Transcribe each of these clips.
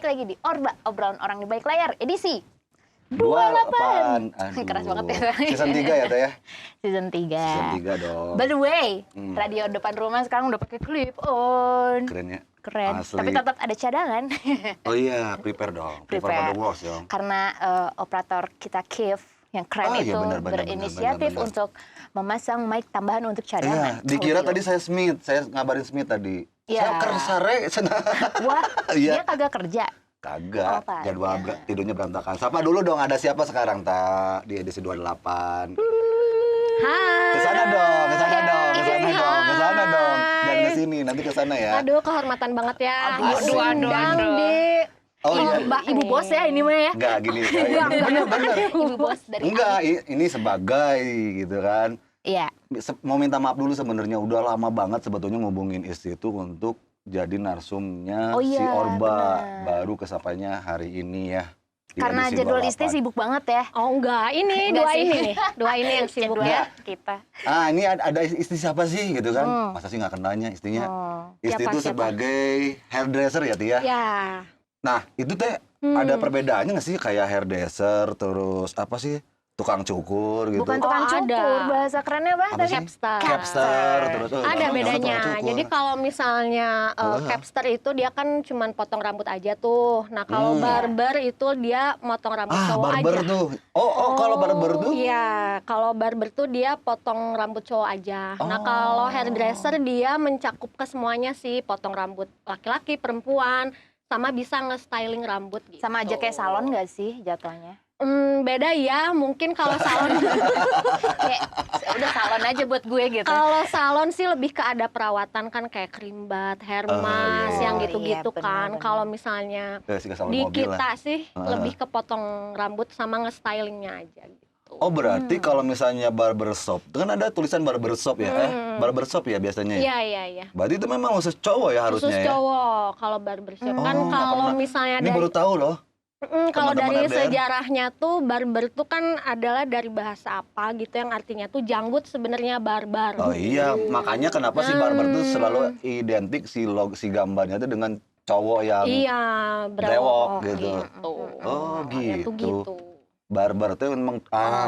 balik lagi di Orba, obrolan orang di balik layar, edisi 28. Keras banget ya. Season 3 ya Teh ya? Season 3. Season 3 dong. By the way, radio depan rumah sekarang udah pakai clip on. Keren ya? Keren, Asli. tapi tetap ada cadangan. Oh iya, prepare dong. Prepare for the worst dong. Karena operator kita Kev yang keren itu berinisiatif untuk memasang mic tambahan untuk cadangan. Iya, dikira tadi saya ngabarin Smith tadi. Iya. Saya kersare. Wah, Iya. dia kagak kerja. Kagak, Oh, jadwal tidurnya berantakan. Sapa dulu dong, ada siapa sekarang di edisi 28? Hai. Kesana dong. Dan kesini, nanti kesana ya. Aduh, kehormatan banget ya. Aduh. Oh iya. Ibu bos ya ini mah ya. Enggak gini. Bener. Ibu bos dari Enggak, ini sebagai gitu kan. Iya. Mau minta maaf dulu sebenarnya udah lama banget sebetulnya ngubungin istri itu untuk jadi narsumnya si Orba. Bener. Baru kesapanya hari ini ya. Di Karena edisi jadwal 28. istri sibuk banget ya. Oh enggak, ini Enggak dua sih. ini nih. Dua ini yang sibuk Jadwal ya. kita. Ini ada istri siapa sih gitu kan? Masa sih nggak kenalnya istrinya? Istri itu Siapa? sebagai hairdresser ya Tia? Ya. Nah itu Teh ada perbedaannya nggak sih kayak hairdresser terus apa sih tukang cukur gitu? Bukan tukang Oh, cukur, ada. bahasa kerennya apa? Apa tadi? sih? Capster. Capster terus Ada yang mana bedanya. tukang cukur? Jadi kalau misalnya capster itu dia kan cuman potong rambut aja tuh. Nah kalau barber itu dia motong rambut cowok barber aja. tuh. Oh, kalau barber tuh? Iya, kalau barber tuh dia potong rambut cowok aja. Nah kalau hairdresser dia mencakup ke semuanya sih, potong rambut laki-laki, perempuan, sama bisa nge-styling rambut gitu. Sama aja kayak salon nggak sih jatuhnya? Beda ya, mungkin kalau salon Kayak udah salon aja buat gue gitu. kalau salon sih lebih ke ada perawatan kan kayak krimbat, hair mask, iya. yang gitu-gitu Iya, kan. benar-benar. Kalau misalnya Sih ke salon di mobil lah. kita sih lebih ke potong rambut sama nge-stylingnya aja gitu. Oh berarti kalau misalnya barbershop, itu kan ada tulisan barbershop ya? Barbershop ya biasanya ya? Iya. Berarti itu memang khusus cowok ya harusnya Khusus ya? cowok kalau barbershop kan Oh, nggak kalau pernah. misalnya Ini baru tahu loh. kalau Teman-teman dari RDR. sejarahnya tuh barber tuh kan adalah dari bahasa apa gitu yang artinya tuh janggut sebenarnya barbar. Oh iya, makanya kenapa si barber itu selalu identik si gambarnya itu dengan cowok yang Iya, brewok gitu. Oh Awalnya tuh gitu. Barber itu memang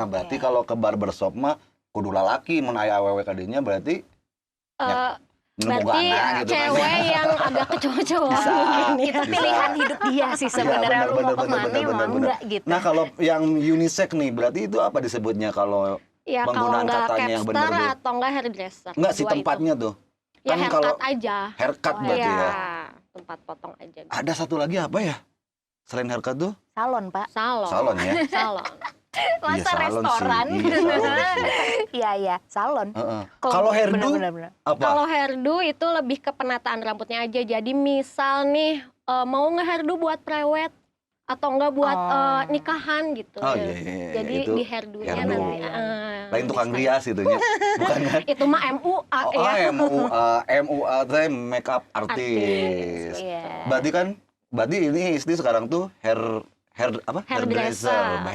berarti kalau ke barbershop mah kudu lalaki mun aya awewe kadinya berarti Berarti gitu kan. cewek yang agak kecoa-coa Bisa. mungkin ya. Itu pilihan hidup dia sih sebenarnya, lu mau kemana emang enggak gitu. Nah kalau yang unisex nih berarti itu apa disebutnya kalau Ya kalau penggunaan nggak katanya yang benar capster tuh? atau nggak hairdresser. Enggak si Dua itu. tempatnya tuh. Ya Kan haircut kalau aja. haircut berarti Iya, ya. tempat potong aja. Gitu. Ada satu lagi apa ya? Selain haircut tuh? Salon, Pak. Salon. Salon ya. Salon. Masa Iya, salon restoran? sih. Iya, salon sih. Iya, salon. Kalau hairdo bener-bener. apa? Kalau hairdo itu lebih ke penataan rambutnya aja. Jadi misal nih mau nge-hairdo buat prewed atau enggak buat nikahan gitu. Oh iya. Jadi Itu di hairdo-nya hairdo. nanti. Lain tukang rias itunya. Bukan kan? Itu mah MUA ya. MUA teh makeup artist. Iya. Berarti ini istri sekarang tuh hairdresser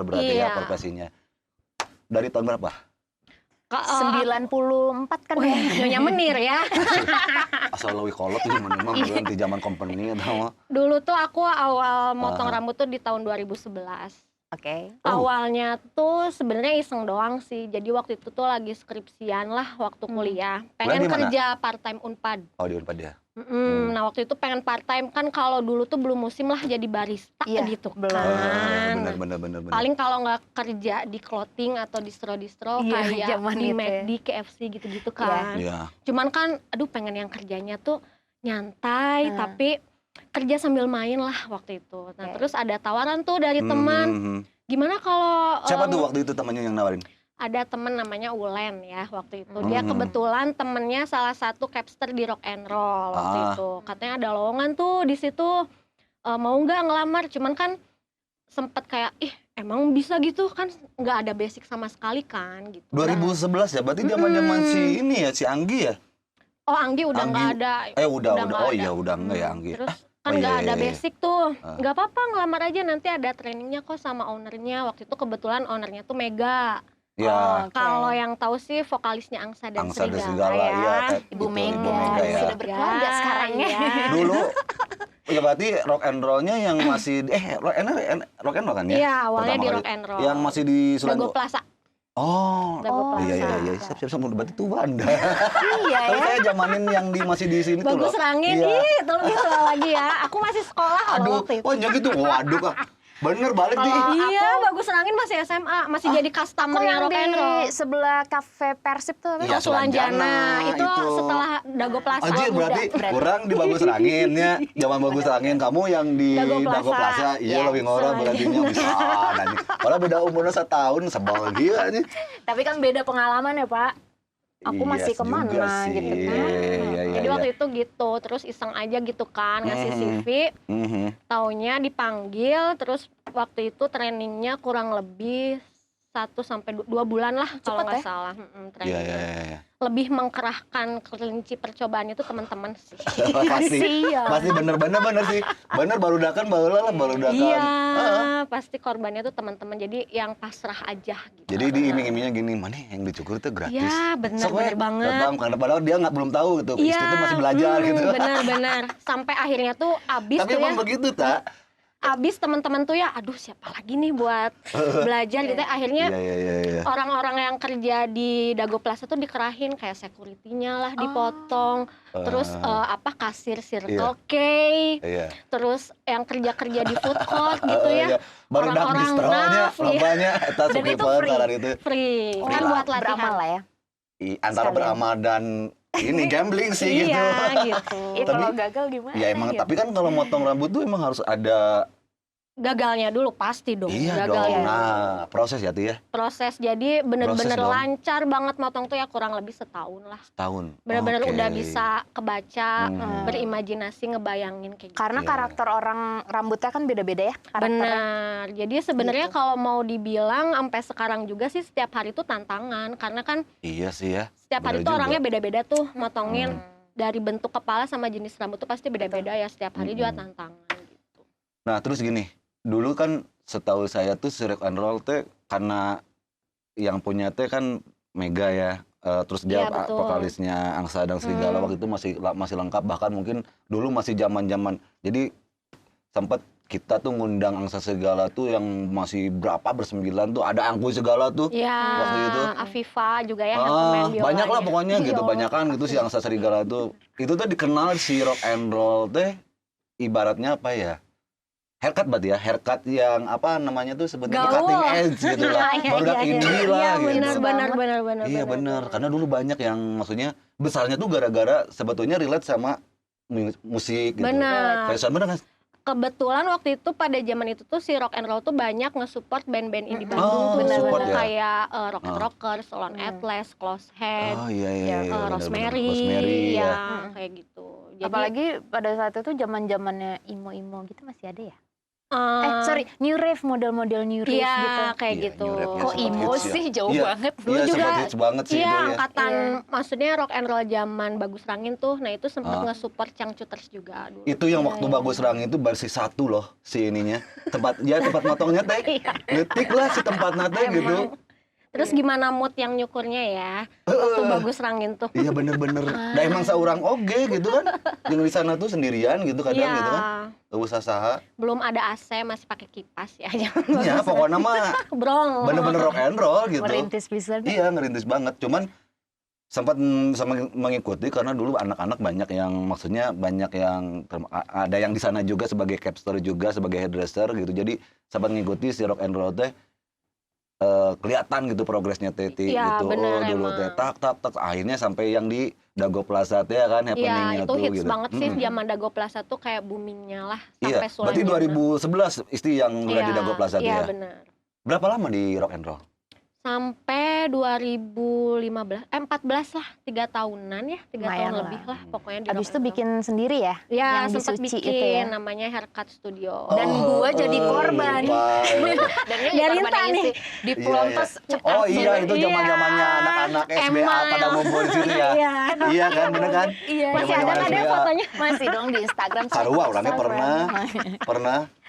berarti ya Iya. profesinya. Dari tahun berapa? 94 kan ya. Nyonya menir ya. Asal lebih kolot ini memang di zaman company atau Dulu tuh aku awal motong rambut tuh di tahun 2011. Oke. Awalnya tuh sebenarnya iseng doang sih. Jadi waktu itu tuh lagi skripsian lah waktu kuliah. Kuliah di Pengen mana? kerja part time Unpad. Oh di Unpad ya. Nah waktu itu pengen part time kan kalau dulu tuh belum musim lah jadi barista Iya, gitu belum. kan. Bener. Paling kalau nggak kerja di clothing atau distro-distro Iya, kayak zaman di itu ya. McD, KFC gitu-gitu kan. Iya. Cuman kan aduh pengen yang kerjanya tuh nyantai tapi kerja sambil main lah waktu itu. Nah terus ada tawaran tuh dari teman. Gimana kalau Siapa tuh waktu itu temannya yang nawarin? ada temen namanya Ulen ya waktu itu. Dia kebetulan temennya salah satu capster di Rock and Roll waktu itu. Katanya ada lowongan tuh di situ, mau nggak ngelamar? Cuman kan sempet kayak emang bisa gitu kan nggak ada basic sama sekali kan gitu. 2011 ya, berarti zaman-zaman si ini ya, si Anggi ya? Oh Anggi udah nggak ada. Udah. nggak Oh ada. iya, udah enggak ya Anggi. Terus kan oh, nggak iya, ada iya. basic tuh, nggak apa-apa ngelamar aja nanti ada trainingnya kok sama ownernya. Waktu itu kebetulan ownernya tuh Mega. Ya, Kalau yang tahu sih vokalisnya Angsa dan Angsa dan Serigala Serigala, ya. iya, Ibu gitu, Mega, Ibu Mega ya. sudah berkeluarga sekarang ya. Iya. Dulu Ya berarti rock and roll-nya yang masih rock and roll kan ya? Iya, awalnya Pertama di kali. rock and roll. Yang masih di Dago Plaza. Oh, Plaza. iya. Siap berarti tuh Anda. Iya Tapi ya. saya zamanin yang masih di sini tuh loh. Bagus Rangin, Iya. itu lebih tua lagi ya. Aku masih sekolah Aduh, waktu itu. oh yang gitu. Waduh, Kak. Bener balik nih. Iya, Bagus Rangin masih SMA, masih jadi Kok customer-nya yang rock di and roll. sebelah kafe Persib tuh apa? Iya, Sulanjana. Itu setelah Dago Plaza. Anjir, berarti kurang di Bagus Rangin ya. Zaman Bagus Rangin kamu yang di Dago Plaza. Dago Plaza. Iya, Yes. lebih ngorok berarti bisa. Nanti. Padahal beda umurnya setahun, sebel gila nih. Tapi kan beda pengalaman ya Pak. Aku Iya masih juga kemana sih. gitu kan. Iya. Jadi waktu itu gitu, terus iseng aja gitu kan, ngasih CV. Taunya dipanggil, terus waktu itu trainingnya kurang lebih 1-2 bulan lah kalau nggak salah. Trainingnya. Iya. Lebih mengkerahkan kelinci percobaan itu teman-teman sih. Pasti bener sih. Bener barudakan. Iya, pasti korbannya tuh teman-teman. Jadi yang pasrah aja gitu. Jadi diiming-imingnya gini, mana yang dicukur itu gratis. Iya, bener banget. Karena padahal dia belum tahu gitu. Istri itu masih belajar gitu. Benar. Sampai akhirnya tuh abis Tapi tuh emang ya. begitu, Tak? Abis teman-teman tuh ya, aduh siapa lagi nih buat belajar gitu. Akhirnya Iya. orang-orang yang kerja di Dago Plaza tuh dikerahin kayak security-nya lah dipotong. Terus kasir Circle K. Iya. Terus yang kerja-kerja di food court gitu ya. Baru dak Orang-orang distronya, naf, iya. lobanya, eta Dan itu super free. Free Kan lah. buat latihan. Beramal lah ya. Antara Sekalian. beramal dan ini gambling sih gitu. Iya gitu. Itu Tapi- kalau gagal gimana? Ya emang, gitu. tapi kan kalau motong rambut tuh emang harus ada Gagalnya dulu pasti dong. iya Gagalnya. dong. Nah, proses ya tuh ya, Proses jadi bener-bener Proses dong. lancar banget motong tuh ya kurang lebih setahun lah. setahun. Bener-bener Oke. udah bisa kebaca, Hmm. berimajinasi ngebayangin kayak gitu. Karena Iya. karakter orang rambutnya kan beda-beda ya karakternya. Benar. Jadi sebenarnya Gitu. kalau mau dibilang sampai sekarang juga sih setiap hari tuh tantangan karena kan Iya sih ya. setiap hari Bener tuh juga. orangnya beda-beda tuh motongin. Dari bentuk kepala sama jenis rambut tuh pasti beda-beda ya, setiap hari juga tantangan gitu. Nah, terus gini, dulu kan setahu saya tuh si rock and roll teh karena yang punya teh kan Mega ya. Terus dia Iya, betul. vokalisnya Angsa dan Serigala waktu itu masih lengkap, bahkan mungkin dulu masih zaman-zaman. Jadi sempat kita tuh ngundang Angsa Serigala tuh yang masih bersembilan tuh, ada angku segala tuh. Iya, Waktu itu. Afifa juga ya yang pemain biolanya. Banyak lah pokoknya gitu, banyakan gitu si Angsa Serigala tuh. Itu tuh dikenal si rock and roll teh ibaratnya apa ya? Haircut berarti ya, haircut yang apa namanya tuh sebetulnya Gaul. cutting edge gitu lah. Barudak indie lah Iya, gitu. benar. Iya benar, karena dulu banyak yang maksudnya besarnya tuh gara-gara sebetulnya relate sama musik gitu. Benar. Fashion bener kan? Kebetulan waktu itu pada zaman itu tuh si rock and roll tuh banyak nge-support band-band indie Bandung tuh. support ya. Kayak Rocket Rockers, Lone Atlas, Close Head, Oh iya, benar-benar. Rosemary, Rosemary ya ya. kayak gitu. Jadi Apalagi pada saat itu zaman-zamannya imo-imo gitu masih ada ya? eh, New Rave, model-model New Rave iya, gitu. kayak Iya, gitu. New Rave-nya Kok sempat imo hits ya. sih? Jauh Iya. banget. Dulu Iya, juga sempat hits banget sih iya, itu ya. angkatan Iya. maksudnya rock and roll zaman Bagus Rangin tuh. Nah, itu sempat Ah. nge-support Cangcuters juga dulu. Itu yang waktu Bagus Rangin itu bersih satu loh si ininya. Tempat motongnya teh. Detik lah si tempatnya teh gitu. Terus gimana mood yang nyukurnya ya? Waktu Bagus Rangin tuh. Iya bener-bener. Nah emang seorang oge gitu kan. Yang di sana tuh sendirian gitu kadang Iya. gitu kan. Gak usah saha. Belum ada AC, masih pakai kipas ya. Iya pokoknya mah Brong. bener-bener rock and roll gitu. Merintis bisa. Iya ngerintis banget. Cuman sempat sama mengikuti karena dulu anak-anak banyak yang maksudnya banyak yang ada yang di sana juga sebagai capster juga sebagai hairdresser gitu. Jadi sempat ngikuti si rock and roll teh kelihatan gitu progresnya Teti Iya, gitu. bener Dulu emang. teh tak akhirnya sampai yang di Dago Plaza teh kan Iya, happeningnya itu tuh hits gitu. banget sih Mm-mm. zaman Dago Plaza tuh kayak boomingnya lah Iya, sampai berarti Sulanjana. 2011 Isti yang udah di Dago Plaza tuh Iya, ya. benar. Berapa lama di rock and roll? Sampai 2014 lah, 3 tahunan ya, 3 tahun Lumayan lebih lah. lah pokoknya di Abis rock itu and roll. bikin sendiri ya? Ya, yang di sempat Suci bikin itu ya? namanya Haircut Studio. Dan gua jadi korban. Dan dia korban Rinta nih. di pelontos cepat. Oh iya itu Iya. zaman-zamannya anak-anak SBA Emang. pada ngumpul di situ ya. Iya. Iya kan bener kan? Iya. Masih ada Zaman-zaman nggak deh SBA. fotonya? Masih dong di Instagram. Sarua orangnya pernah.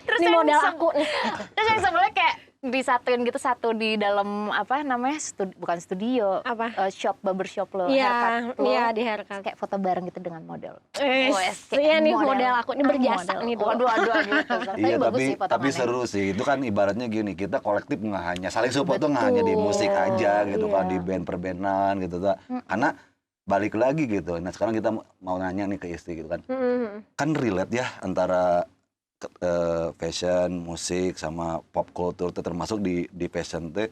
Terus Ini yang model se- aku nih. Terus yang sebelumnya kayak disatuin gitu, satu di dalam apa namanya bukan studio, Apa? shop barbershop lo, Iya, haircut lo, iya di haircut. kayak foto bareng gitu dengan model. Iya nih model aku ini berjasa nih dulu. Aduh gitu. Iya, bagus sih tapi potongannya. seru sih. Itu kan ibaratnya gini, kita kolektif nggak hanya saling support tuh nggak hanya di musik aja gitu kan, di band perbenan gitu tuh. Karena balik lagi gitu. Nah sekarang kita mau nanya nih ke Isti gitu kan. Kan relate ya antara fashion, musik sama pop culture tuh termasuk di fashion tuh.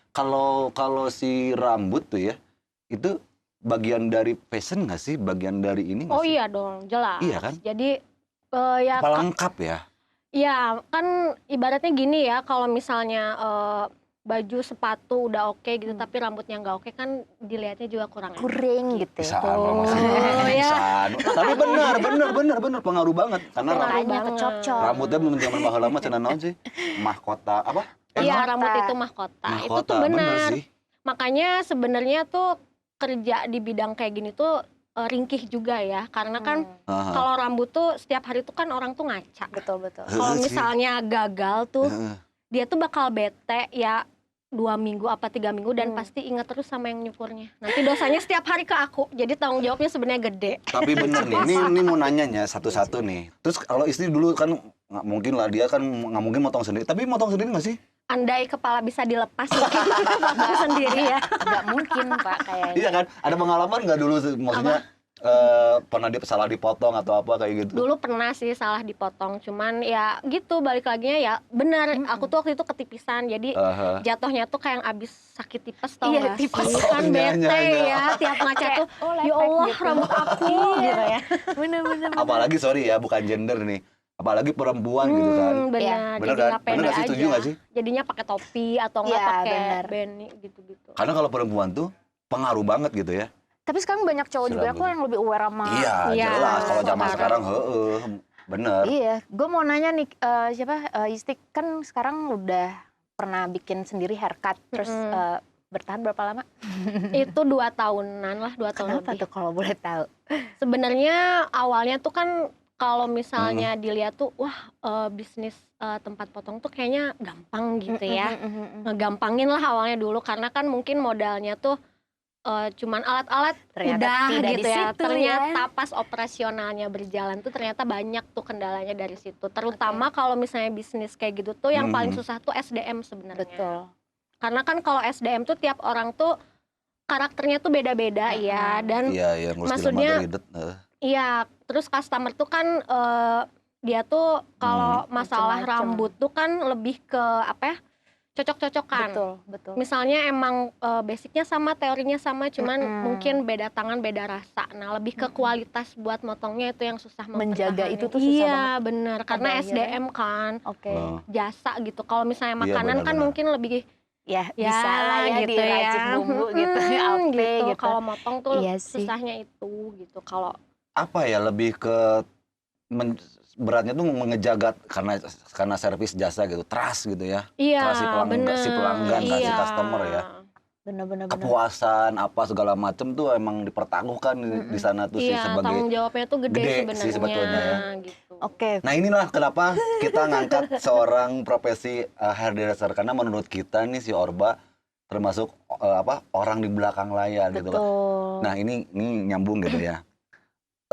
Kalau si rambut tuh ya, itu bagian dari fashion nggak sih? Bagian dari ini nggak Oh sih? iya dong, jelas. Iya kan? Jadi ya Apa lengkap ya? ya kan ibaratnya gini ya, kalau misalnya baju sepatu udah oke gitu tapi rambutnya nggak oke kan dilihatnya juga kurang enak. Kuring gitu. Bisa ya. Tapi bener pengaruh banget karena Makanya kecocok. rambutnya belum zaman baheula mah cenah naon sih? Mahkota apa? Iya, rambut itu mahkota. Itu tuh benar. sih. Makanya sebenarnya tuh kerja di bidang kayak gini tuh ringkih juga ya, karena kan kalau rambut tuh setiap hari tuh kan orang tuh ngaca. Betul. Kalau misalnya gagal tuh dia tuh bakal bete ya 2 minggu apa 3 minggu dan pasti ingat terus sama yang nyukurnya. Nanti dosanya setiap hari ke aku. Jadi tanggung jawabnya sebenarnya gede. Tapi bener nih, ini mau nanyanya satu-satu nih. Terus kalau istri dulu kan nggak mungkin lah, dia kan nggak mungkin motong sendiri. Tapi motong sendiri nggak sih? Andai kepala bisa dilepas mungkin potong sendiri ya. Nggak mungkin Pak kayaknya. Iya kan? Ada pengalaman nggak dulu maksudnya pernah salah dipotong atau apa kayak gitu? Dulu pernah sih salah dipotong, cuman ya gitu balik laginya ya benar. Aku tuh waktu itu ketipisan, jadi jatuhnya tuh kayak yang abis sakit tipes tau Iya, gak tipes. sih? Kan bete ya tiap ngaca tuh, ya Allah gitu. rambut aku gitu ya. Bener. Apalagi sorry ya, bukan gender nih. Apalagi perempuan gitu kan. Benar, Bener jadi kan? nggak Bener pede nggak sih? aja. Setuju nggak sih? Jadinya pakai topi atau nggak Iya, pakai bener. beanie gitu-gitu. Karena kalau perempuan tuh pengaruh banget gitu ya. Tapi sekarang banyak cowok juga Serambut. kok yang lebih aware sama. Iya, Iya, jelas. Kalau zaman sekarang. sekarang, bener. Iya, gue mau nanya nih, Isti kan sekarang udah pernah bikin sendiri haircut, terus bertahan berapa lama? Itu 2 tahunan lah, 2 tahun Kenapa lebih. tuh kalau boleh tahu? Sebenarnya awalnya tuh kan kalau misalnya dilihat tuh wah bisnis tempat potong tuh kayaknya gampang gitu ya. Ngegampangin lah awalnya dulu karena kan mungkin modalnya tuh cuman alat-alat Ternyata udah tidak gitu di ya. situ Ternyata pas operasionalnya berjalan tuh ternyata banyak tuh kendalanya dari situ. Terutama kalau misalnya bisnis kayak gitu tuh yang paling susah tuh SDM sebenarnya. Betul. Karena kan kalau SDM tuh tiap orang tuh karakternya tuh beda-beda ya, dan Iya, ngurus maksudnya ribet. iya, terus customer tuh kan dia tuh kalau masalah Macem-macem. rambut tuh kan lebih ke apa ya, cocok-cocokan. Betul. Misalnya emang basicnya sama, teorinya sama, cuman mungkin beda tangan, beda rasa. Nah, lebih ke kualitas buat motongnya itu yang susah Menjaga mempertahankan. itu tuh susah Iya, bener. Karena Kebayang. SDM kan, Oke. jasa gitu. Kalau misalnya Iya, makanan kan benar-benar. mungkin lebih Ya, ya bisa lah ya gitu diracik ya. bumbu gitu, alpe gitu. Kalau motong tuh Iya sih. susahnya itu gitu. Kalau Apa ya, lebih ke beratnya tuh mengejaga karena servis jasa gitu, trust gitu ya. iya, Trust si pelanggan, trust si iya. customer ya. Bener. Kepuasan apa segala macem tuh emang dipertaruhkan di sana tuh sih Iya, sebagai tanggung jawabnya tuh gede gede sebenarnya sih sebetulnya ya. gitu. Oke. Nah inilah kenapa kita ngangkat seorang profesi hairdresser, karena menurut kita nih si Orba termasuk orang di belakang layar gitu kan. Betul. Nah ini nyambung gitu ya.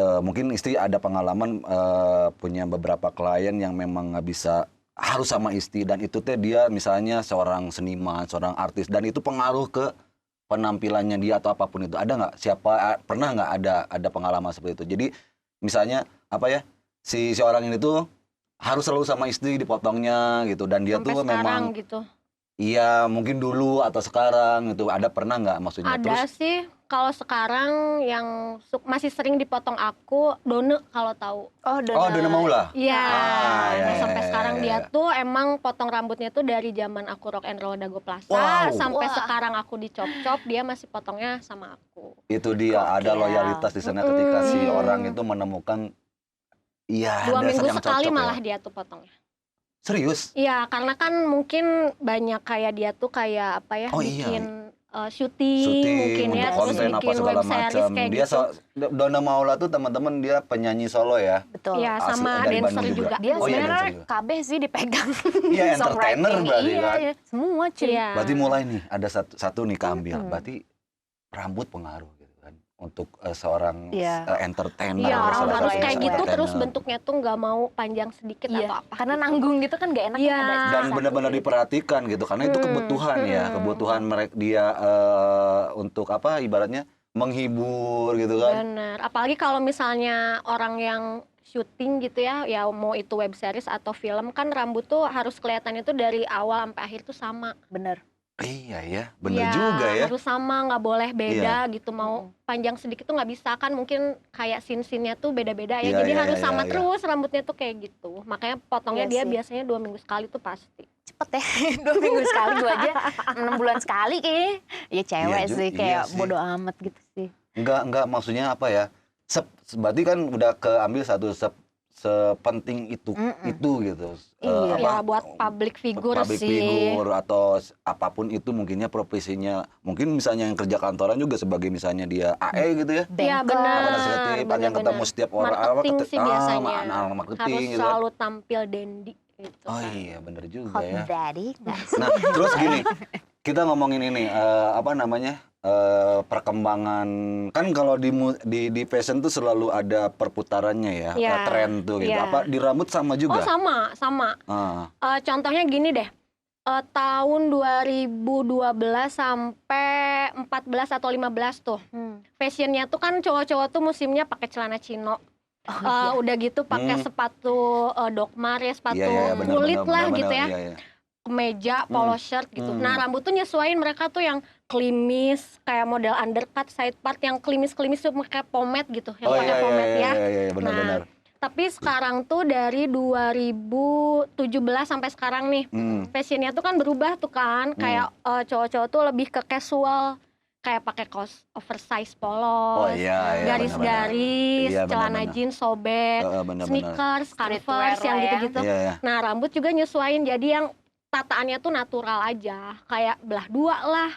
Mungkin istri ada pengalaman punya beberapa klien yang memang nggak bisa harus sama istri, dan itu teh dia misalnya seorang seniman, seorang artis, dan itu pengaruh ke penampilannya dia atau apapun itu. Ada nggak pernah nggak ada pengalaman seperti itu? Jadi misalnya apa ya, si orang ini tuh harus selalu sama istri dipotongnya gitu, dan dia Sampai tuh sekarang memang gitu. iya mungkin dulu atau sekarang gitu, ada pernah nggak maksudnya? Ada sih, kalau sekarang yang masih sering dipotong aku Done kalau tahu. Oh, Dona Maula. Iya. ya, Sampai ya, sekarang ya, dia ya. tuh emang potong rambutnya tuh dari zaman aku rock and roll Dago Plaza Wow. sampai Wah. sekarang aku di Chop dia masih potongnya sama aku. Itu dia, Gokil. ada loyalitas di sana ketika si orang itu menemukan 2 hairdresser minggu yang sekali cocok malah ya. dia tuh potongnya. Serius? Iya, karena kan mungkin banyak kayak dia tuh kayak apa ya, Oh, iya. bikin syuting mungkin untuk ya, terus konten apa bikin segala web series macam. kayak Dia gitu. Donna Maula tuh teman-teman dia penyanyi solo ya. Betul. Iya, Asli sama dari dancer Bandung juga. Dia Oh iya, sebenarnya dancer juga. KB sih dipegang. Iya, entertainer songwriting. berarti Iya, kan. iya. Semua cuy. Iya. Berarti mulai nih ada satu nih keambil. Berarti rambut pengaruh gitu kan untuk seorang Iya. entertainer. Iya, orang salah harus satu kayak gitu entertainer. terus bentuknya tuh nggak mau panjang sedikit Iya, atau apa. karena gitu. nanggung gitu kan gak enak Iya. kan ada Dan satu benar-benar gitu. diperhatikan gitu karena itu kebutuhan ya, kebutuhan mereka dia untuk apa ibaratnya menghibur gitu kan. Bener, apalagi kalau misalnya orang yang syuting gitu ya mau itu web series atau film kan rambut tuh harus kelihatan itu dari awal sampai akhir tuh sama. Bener. Iya ya, bener Iya, juga ya. harus sama, nggak boleh beda gitu. Mau panjang sedikit tuh nggak bisa kan, mungkin kayak scene-nya tuh beda-beda ya. Iya, Jadi iya, harus iya, sama iya. terus rambutnya tuh kayak gitu. Makanya potongnya Iya dia sih. biasanya 2 minggu sekali tuh pasti. Cepet ya, 2 minggu sekali, gue aja 6 bulan sekali kayaknya. Ya cewek Iya, sih, iya kayak sih. bodo amat gitu sih. Enggak maksudnya apa ya? Berarti kan udah keambil satu sepenting itu gitu. Iya. Ya buat public figure public sih. figure atau apapun itu mungkinnya profesinya. Mungkin misalnya yang kerja kantoran juga sebagai misalnya dia AE gitu ya. Iya Banker. benar. Apa sekretip, yang ketemu setiap orang Marketing sih biasanya. anak marketing Harus gitu kan. selalu tampil dandy gitu. Oh kan. iya bener juga Hot ya. daddy, nggak sih? Nah terus gini, kita ngomongin ini apa namanya perkembangan kan kalau di fashion tuh selalu ada perputarannya ya, Iya, tren tuh gitu. iya. Apa di rambut sama juga? Oh sama. Ah, Contohnya gini deh, tahun 2012 sampai 14 atau 15 tuh, fashionnya tuh kan cowok-cowok tuh musimnya pakai celana chino. Udah gitu pakai sepatu Dokmar ya, sepatu iya, bener, kulit bener, lah bener, gitu ya, iya, iya. kemeja, polo shirt gitu. Nah rambut tuh nyesuaiin mereka tuh yang klimis, kayak model undercut, side part yang klimis-klimis tuh pakai pomade gitu, yang Oh pakai iya, pomade ya. iya, benar-benar. Tapi sekarang tuh dari 2017 sampai sekarang nih, fashionnya tuh kan berubah tuh kan, kayak cowok-cowok tuh lebih ke casual, kayak pakai kaos oversize polos, Oh iya, garis-garis, Iya, celana benar-benar. jeans sobek, Benar-benar. sneakers, Streetwear Converse yang lah ya. gitu-gitu. Iya. Nah rambut juga nyesuaiin, jadi yang tataannya tuh natural aja, kayak belah dua lah,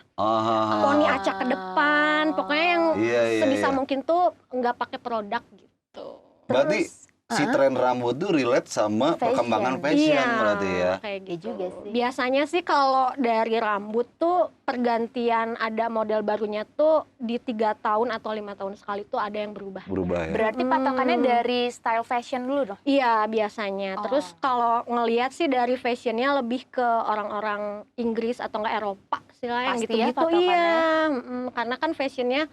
poni acak ke depan, pokoknya yang Iya, sebisa iya. mungkin tuh nggak pakai produk gitu. Berarti si tren rambut tuh relate sama Fashion. perkembangan fashion Iya, berarti ya. kayak Iya gitu. juga sih. Biasanya sih kalau dari rambut tuh pergantian ada model barunya tuh di 3 tahun atau 5 tahun sekali tuh ada yang berubah. Berubah ya. Berarti patokannya dari style fashion dulu dong? Iya biasanya. Terus kalau ngelihat sih dari fashionnya lebih ke orang-orang Inggris atau enggak Eropa sih lah yang Pasti ya gitu-gitu. patokannya. Iya, karena kan fashionnya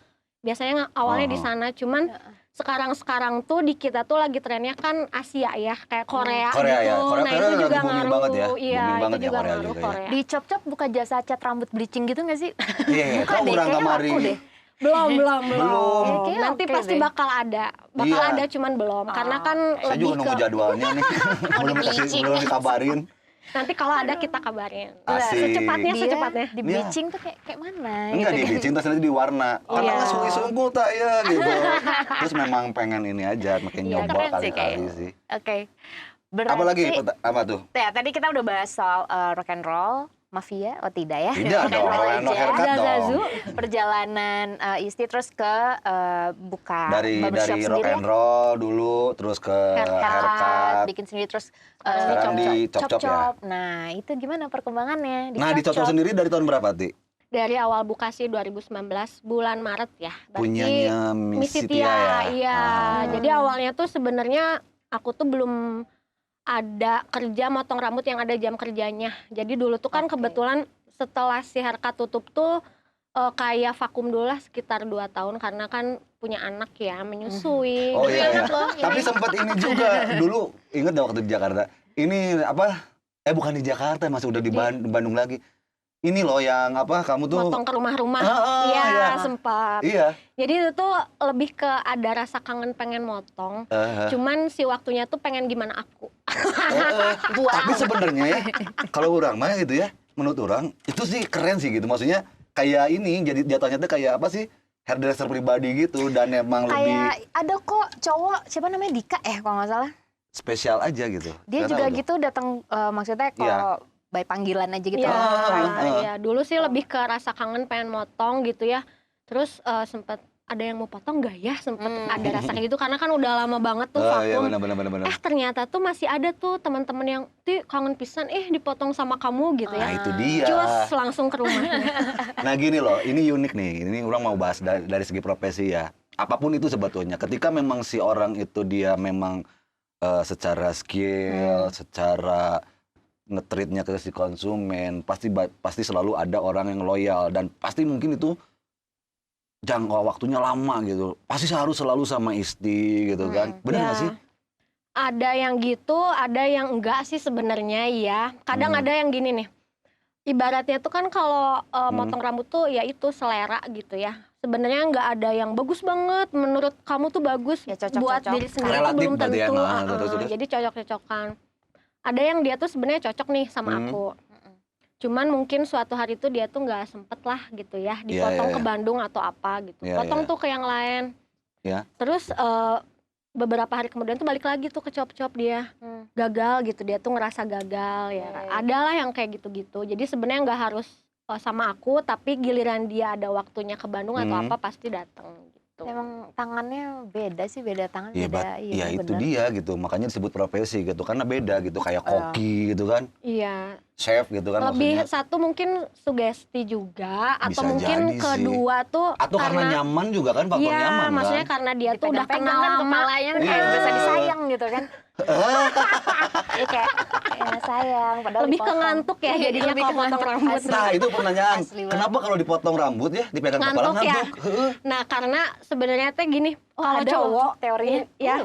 biasanya awalnya di sana, cuman sekarang tuh di kita tuh lagi trennya kan Asia ya, kayak Korea, Korea gitu. ya, Korea Nah itu lagi juga booming ngaruh. banget ya. Iya, Booming banget itu ya juga Korea ngaruh juga ya. Korea. Di Chop-Chop buka jasa cat rambut bleaching gitu nggak sih? Iya, Buka tahu deh, orang kayaknya kamari. laku deh. Belum. Belum. Ya, kayaknya Nanti oke pasti deh. bakal ada. Bakal Iya. ada cuman belum. Karena kan Saya lebih juga nunggu ke jadwalnya nih. belum dikabarin. nanti kalau ada kita kabarin. Asik. Secepatnya. Dia di Iya. bleaching tuh kayak mana Enggak gitu di kan. bleaching terus nanti di warna. Karena Iya. nggak sungguh tak ya gitu. Terus memang pengen ini aja, makin Iya, nyoba keren sih kali-kali kayaknya. sih. Oke. Berarti, Apa lagi? Apa tuh? ya, tadi kita udah bahas soal rock and roll, mafia, oh tidak ya? Tidak Rock and dong, roll no aja. haircut dong. Zazu. Perjalanan Isti terus ke buka Dari barbershop rock sendiri and roll dulu, terus ke haircut. bikin sendiri terus Sekarang di Chop-Chop ya? Nah, itu gimana perkembangannya? Nah, di Chop-Chop sendiri dari tahun berapa, Ti? Dari awal buka sih 2019 bulan Maret ya. Berarti Punyanya Miss Cynthia ya? Iya. Jadi awalnya tuh sebenarnya aku tuh belum ada kerja motong rambut yang ada jam kerjanya. Jadi dulu tuh kan Oke. kebetulan setelah si haircut tutup tuh kayak vakum dulu lah sekitar 2 tahun karena kan punya anak ya, menyusui. Oh Gitu iya, ya. iya. Tapi sempat ini juga dulu, inget dah waktu di Jakarta. Ini apa? Bukan di Jakarta, masih udah di Bandung lagi. Ini loh yang apa? Kamu tuh Motong ke rumah-rumah. iya. Iya, sempat. Iya. Jadi itu tuh lebih ke ada rasa kangen pengen motong. Cuman si waktunya tuh pengen gimana aku. Tapi sebenarnya ya, kalau orang mah gitu ya, menurut orang itu sih keren sih gitu. Maksudnya kayak ini jadi jatuhnya tuh kayak apa sih? Hairdresser pribadi gitu dan emang lebih Kayak ada kok cowok, siapa namanya Dika kalau nggak salah. spesial aja gitu. Dia Nggak juga tahu tuh. gitu datang maksudnya kalau Iya. by panggilan aja gitu. Iya, dulu sih lebih ke rasa kangen pengen motong gitu ya. Terus sempet ada yang mau potong gak ya, sempet ada rasa kayak gitu karena kan udah lama banget tuh Iya, vakum. benar. Ternyata tuh masih ada tuh teman-teman yang kangen pisan dipotong sama kamu gitu Nah, ya. itu dia. Cus langsung ke rumahnya. Nah gini loh, ini unik nih. Ini orang mau bahas dari segi profesi ya. Apapun itu sebetulnya, ketika memang si orang itu dia memang secara skill, secara nge-treatnya ke si konsumen, pasti selalu ada orang yang loyal dan pasti mungkin itu jangka waktunya lama gitu. Pasti harus selalu sama istri gitu kan. Benar nggak sih? Ada yang gitu, ada yang enggak sih sebenarnya ya. Kadang ada yang gini nih. Ibaratnya tuh kan kalau motong rambut tuh ya itu selera gitu ya. Sebenarnya nggak ada yang bagus banget. Menurut kamu tuh bagus Ya, cocok-cocok. buat diri sendiri tuh Relatif belum berarti ya, tentu. terus. Jadi cocok-cocokan. Ada yang dia tuh sebenarnya cocok nih sama aku. Cuman mungkin suatu hari tuh dia tuh nggak sempet lah gitu ya. Dipotong ke Bandung atau apa gitu. Potong tuh ke yang lain. Terus beberapa hari kemudian tuh balik lagi tuh ke cop-cop dia. Gagal gitu, dia tuh ngerasa gagal ya. Adalah yang kayak gitu-gitu. Jadi sebenarnya nggak harus sama aku, tapi giliran dia ada waktunya ke Bandung atau apa pasti datang gitu. Emang tangannya beda sih, beda tangan, beda. Iya itu dia gitu, makanya disebut profesi gitu, karena beda gitu, kayak koki gitu kan. Iya. Chef gitu kan Lebih maksudnya. satu mungkin sugesti juga, atau Bisa mungkin jadi sih. kedua tuh Atau karena nyaman juga kan, faktor iya, nyaman kan. maksudnya karena dia tuh udah kenal kan lama. kepalanya kan kayak berasa disayang gitu kan. Iya kayak sayang, padahal Lebih ke dipotong. ngantuk ya jadinya Lebih kalau ke potong ngantuk. rambut. Nah itu pertanyaan, Asli banget. kenapa kalau dipotong rambut ya, dipegang kepala Ngantuk ya. ngantuk? Heeh. Nah karena sebenarnya teh gini, kalau ada cowok teorinya. ya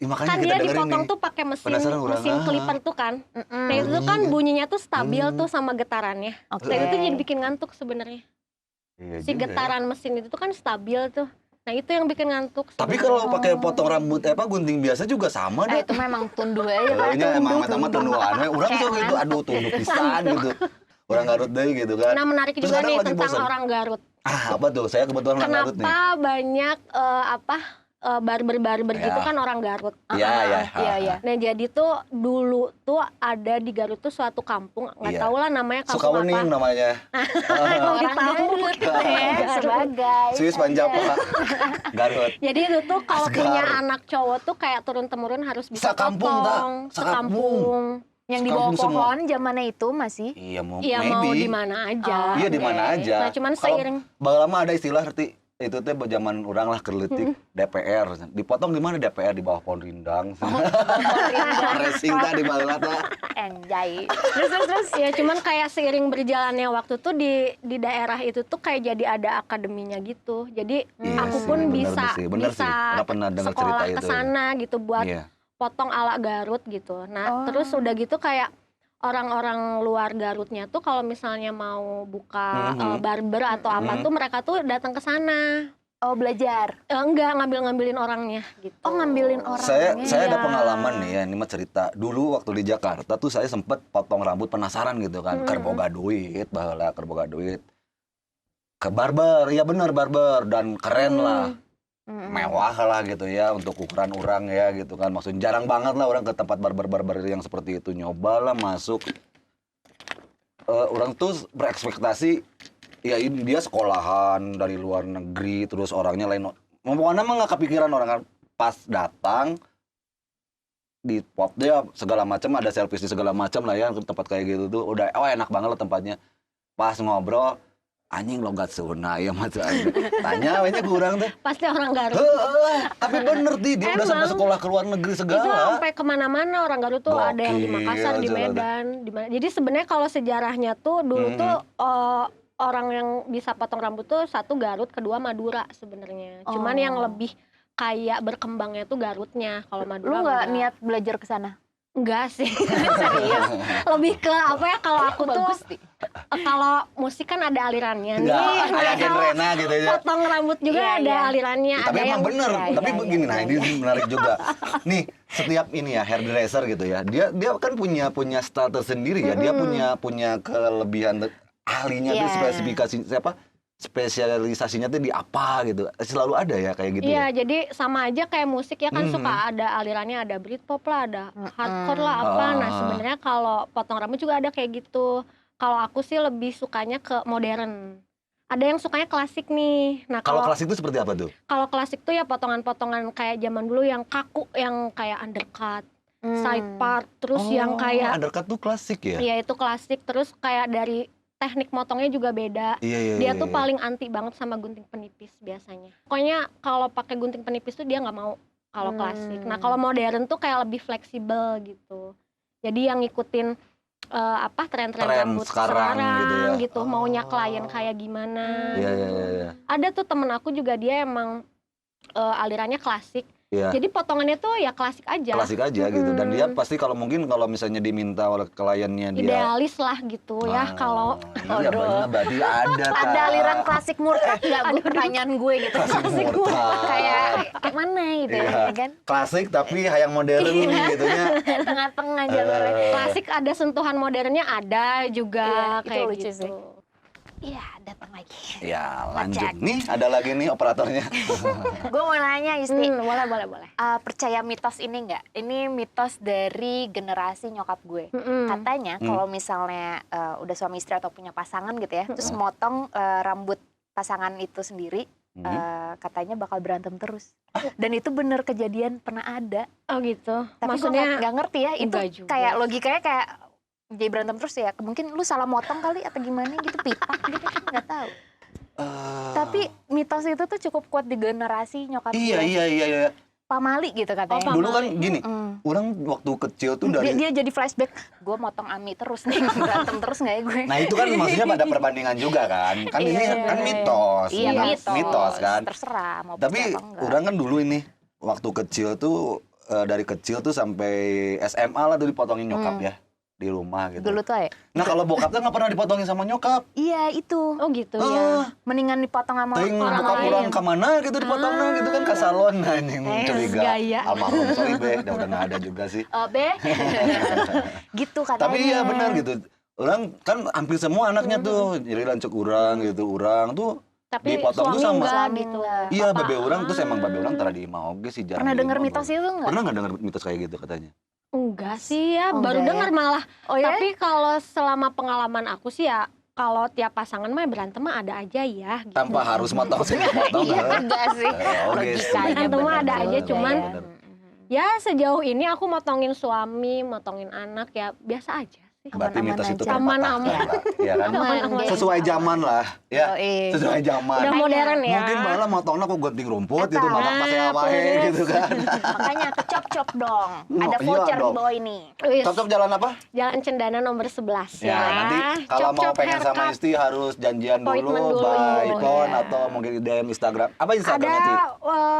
Makanya kan kita dia dengerin dipotong nih. tuh pakai Penasaran orang, mesin clipper tuh kan. Nah itu tuh kan bunyinya tuh stabil tuh sama getarannya. Oke. Nah itu tuh jadi bikin ngantuk sebenarnya. Iya Si juga ya. getaran mesin itu tuh kan stabil tuh. Nah itu yang bikin ngantuk. Tapi sebenarnya. kalau pakai potong rambut gunting biasa juga sama deh. Itu memang tunduh aja kan. Kayaknya emang mata-mata tunduan. Urang tuh gitu, aduh tunduk pisan gitu. Orang Garut deh gitu kan. Nah menarik Terus juga kadang nih lagi tentang bosen. orang Garut. Apa tuh? Saya kebetulan orang Garut nih. Kenapa banyak barber-barber gitu kan orang Garut. Iya. Nah jadi tuh dulu tuh ada di Garut tuh suatu kampung, nggak Iya. tahu lah namanya kampung Sukawening apa. namanya. Lebih tahu. Sebagai. Swiss Panjapa. Garut. Jadi itu tuh kalau Asgar. punya anak cowok tuh kayak turun-temurun harus bisa Sakampung, potong. tak? Sakampung. Yang di bawah Sekampung semua. pohon zamannya itu masih. Iya mau Iya mau maybe. di mana aja. Iya di mana aja. Nah, cuman Kalau seiring. lama ada istilah arti itu teh zaman orang lah kerletik DPR. Dipotong di mana DPR di bawah pohon rindang. Racing tadi banget lah. Anjay. Terus. Ya cuman kayak seiring berjalannya waktu tuh di daerah itu tuh kayak jadi ada akademinya gitu. Jadi Iya aku sih, pun bener bisa sih, bener sih. Nggak pernah dengar sekolah cerita ke itu. sana gitu buat Iya. potong ala Garut gitu. Nah, terus udah gitu kayak orang-orang luar Garutnya tuh kalau misalnya mau buka barber atau apa tuh mereka tuh datang ke sana. Oh belajar. Enggak ngambil-ngambilin orangnya gitu. Oh ngambilin orang. Saya ada Iya. pengalaman nih ya, ini mah cerita. Dulu waktu di Jakarta tuh saya sempet potong rambut penasaran gitu kan. Keur boga duit, baheula keur boga duit. Ke barber, ya bener barber dan keren lah. Mewah lah gitu ya untuk ukuran orang ya gitu kan. Maksudnya jarang banget lah orang ke tempat barber-barber yang seperti itu. Nyobalah masuk. Orang tuh berekspektasi ya ini dia sekolahan dari luar negeri terus orangnya lain. Pokoknya mah nggak kepikiran orang kan. Pas datang di pot dia segala macam ada servis di segala macam lah ya tempat kayak gitu tuh udah enak banget lah tempatnya. Pas ngobrol anjing logat Sunda ya mah tanya we nya kurang teh. Pasti orang Garut. Tapi bener dia udah sampai sekolah ke luar negeri Itu segala. sampai kemana-mana orang Garut tuh ada yang di Gokil, Makassar, di Zara. Medan, di mana. Jadi sebenarnya kalau sejarahnya tuh dulu tuh orang yang bisa potong rambut tuh satu Garut, kedua Madura sebenarnya. Cuman yang lebih kayak berkembangnya tuh Garutnya. Kalau Madura Lu nggak enggak. niat belajar ke sana? Enggak sih. Serius. Lebih ke apa ya kalau aku tuh kalau musik kan ada alirannya nih. Ya, Nah, kayak kalau genre gitu ya. potong rambut juga Iya, ada iya. alirannya. Tapi ada emang yang bener, tapi begini nah ini menarik juga. Nih, setiap ini ya hairdresser gitu ya. Dia kan punya style tersendiri ya. Dia punya kelebihan ahlinya dia Iya. spesifikasi siapa? spesialisasinya tuh di apa gitu? Selalu ada ya kayak gitu Iya, ya? jadi sama aja kayak musik ya kan suka ada alirannya, ada Britpop lah, ada hardcore lah apa. Nah, sebenarnya kalau potong rambut juga ada kayak gitu. Kalau aku sih lebih sukanya ke modern. Ada yang sukanya klasik nih. Nah, Kalau kalau klasik itu seperti apa tuh? kalau klasik tuh ya potongan-potongan kayak zaman dulu yang kaku, yang kayak undercut, side part, terus yang kayak undercut tuh klasik ya? ya itu klasik, terus kayak dari teknik motongnya juga beda. Iya. Dia tuh paling anti banget sama gunting penipis biasanya. Pokoknya kalau pakai gunting penipis tuh dia nggak mau kalau klasik. Nah, kalau modern tuh kayak lebih fleksibel gitu. Jadi yang ngikutin tren-tren rambut sekarang gitu ya. Maunya klien kayak gimana. Iya. Ada tuh temen aku juga dia emang alirannya klasik. Iya. Jadi potongannya tuh ya klasik aja. Klasik aja gitu. Dan dia pasti kalau misalnya diminta oleh kliennya dia Idealis lah gitu ya kalau iya bener, berarti ada Ada aliran klasik murtad nggak? Gue pertanyaan gue gitu. klasik murtad. kayak mana gitu Iya. ya kan? Klasik tapi yang modern gitu ya. Tengah-tengah jalurnya. klasik ada sentuhan modernnya ada juga Iya, itu kayak lucu gitu. sih. Iya, datang lagi. Ya lanjut. Cek. Nih ada lagi nih operatornya. Gue mau nanya Isti, Boleh. percaya mitos ini nggak? Ini mitos dari generasi nyokap gue. Katanya kalau misalnya udah suami istri atau punya pasangan gitu ya, terus motong rambut pasangan itu sendiri, katanya bakal berantem terus. Dan itu bener kejadian, pernah ada. Oh gitu. Tapi Maksudnya gue nggak ngerti ya, itu enggak juga kayak sih. logikanya kayak jadi berantem terus ya. Mungkin lu salah motong kali atau gimana gitu, pitak gitu kan nggak tahu. Tapi mitos itu tuh cukup kuat di generasi nyokap gue. Iya. Pamali gitu katanya. Dulu kan gini, orang waktu kecil tuh dari Dia jadi flashback, gue motong Ami terus nih, berantem terus nggak ya gue? Nah itu kan maksudnya pada perbandingan juga kan. Kan ini Iya. kan mitos. Iya, Nah, mitos. kan. Terserah mau Tapi percaya apa enggak. orang kan dulu ini waktu kecil tuh dari kecil tuh sampai SMA lah tuh dipotongin nyokap ya di rumah gitu. Dulu tuh ya? Nah kalau bokap tuh nggak pernah dipotongin sama nyokap. Iya itu. oh gitu ya. Mendingan dipotong sama Ting orang buka lain. pulang kemana gitu dipotongnya gitu kan ke salon anjing curiga. gaya. Almarhum sorry be, udah nggak ada juga sih. Be, gitu katanya. Tapi iya benar gitu. Orang kan hampir semua anaknya tuh jadi lancuk urang gitu, urang tuh Tapi dipotong tuh suami sama enggak Suami gitu. enggak. iya babe orang terus emang babe orang tadi mau oke sih jarang. Pernah di denger rumah, mitos babe. itu enggak? Pernah nggak denger mitos kayak gitu katanya? Enggak sih ya, Oh, baru enggak dengar ya? malah. Oh ya? Tapi kalau selama pengalaman aku sih ya, kalau tiap pasangan mah berantem mah ada aja ya. Gitu. Tanpa harus motong sih potong. Iya enggak sih. Oke sih. Logikanya Berantem mah ada bener aja, juga cuman ya. Ya sejauh ini aku motongin suami, motongin anak ya biasa aja sih. Berarti Aman-aman mitos itu aja. Aman-aman. terpatahkan lah, ya kan? Aman, deh. Sesuai zaman lah, ya. Yoi. Sesuai zaman. Udah modern ya. Mungkin malah motongnya kok gunting rumput Eta. gitu, malah pas saya Nah, wae terus. gitu kan. Makanya ke cop-cop dong. Ada Iya voucher di dong. bawah ini. Wis, Cocok jalan apa? Jalan Cendana nomor 11 Ya, ya. nanti kalau mau Cop-cop pengen sama haircut. istri harus janjian dulu, Appointment dulu, by phone ya. atau mungkin di DM Instagram. Apa Ada Instagram nanti?